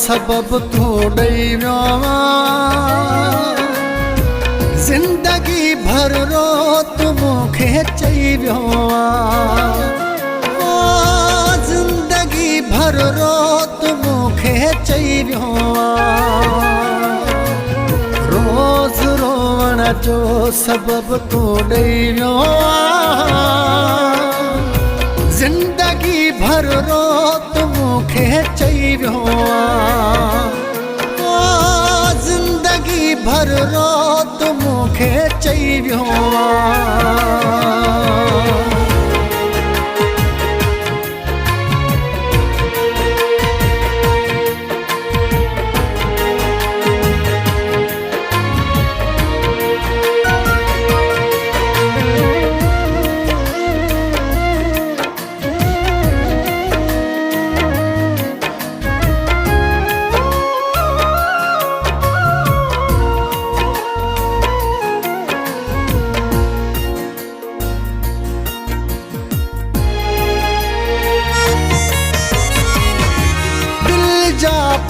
सबब तू ॾई वियो ज़िंदगी भर रोत मूंखे चई वियो ज़िंदगी भर रोत मूंखे चई वियो रोज़ रोवण जो सबब तू ॾई वियो ज़िंदगी भर रोत मूंखे चई वियो ज़िंदगी भर रोत मूंखे चई वियो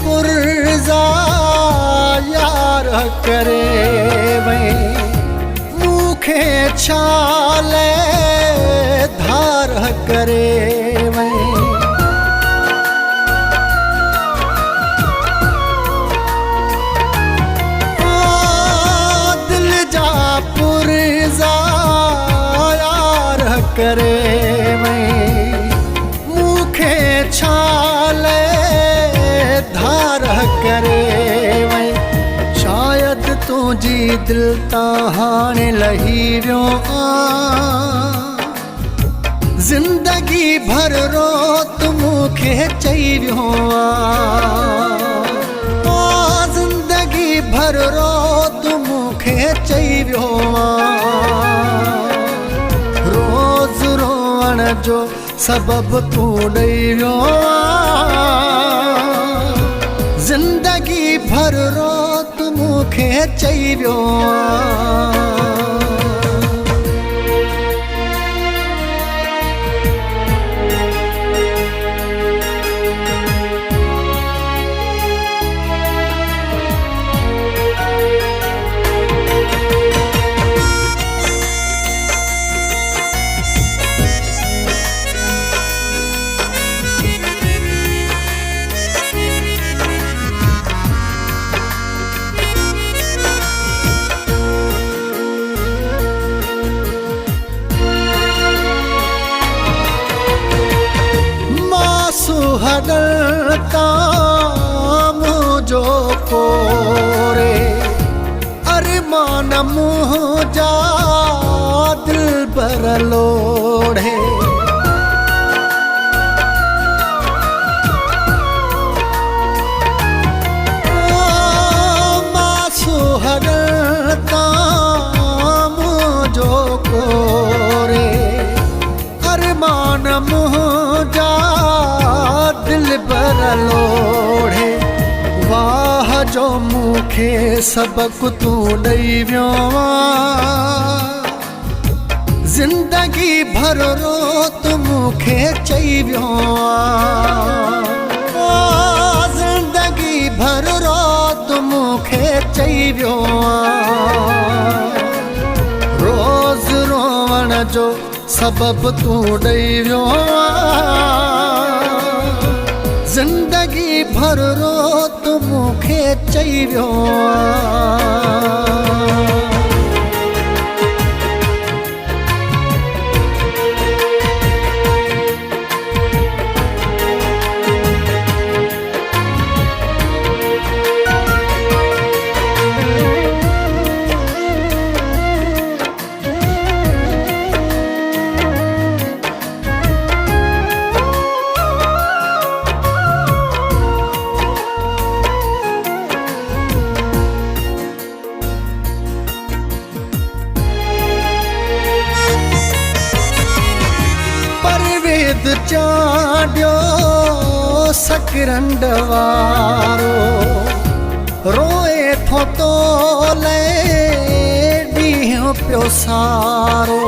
पुरज़ा यार करे वई मूंखे छाले धार करे वई दिल जा पुरज़ा यार करे वई मूंखे छाले धार करे वई शायद तुझी दिल तां हाणे लही वियो ज़िंदगी भर रोत मूंखे चई वियो ज़िंदगी भर रोत मूंखे चई वियो रोज़ रोवण जो सबब तू ॾई वियो ज़िंदगी भर रोत मूंखे चई वियो सुहदता मुझो कोरे अरमान मुझा दिल बर लोढ़े सुहदता मुझो कोरे अरमान मुझा दिल बर लोढ़े वाह जो मूंखे सबक तू ॾई वियो ज़िंदगी भर रोत मूंखे चई वियो ज़िंदगी भर रोत मूंखे चई वियो रोज़ रोवण जो सबब तू ॾई वियो ज़िंदगी भर रोत मूंखे चई वियो चाडियो सकरंड वारो रोए थो तो ले ॾींहुं पियो सारो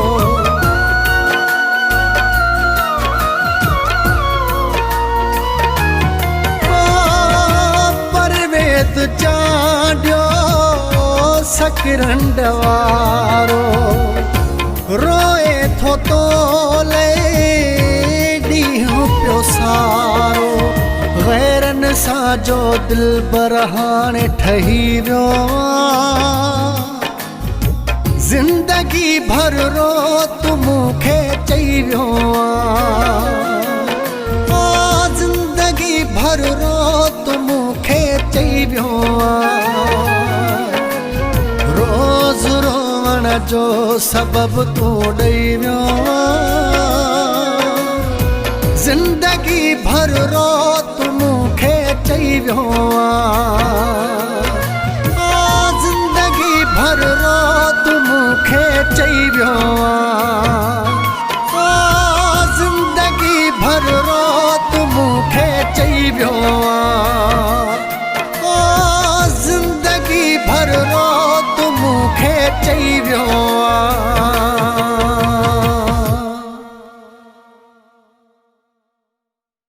किरंड वारो रोए थो तो ले ॾींहुं पियो सारो गैरन सां जो दिल बरहाने ठही वियो जिंदगी भर रो तू मूंखे चई वियो जिंदगी भर रो तू मूंखे चई वियो रोज़ रोवण जो सबब तू ॾेई वियो जिंदगी भर रो तू मूंखे चई वियो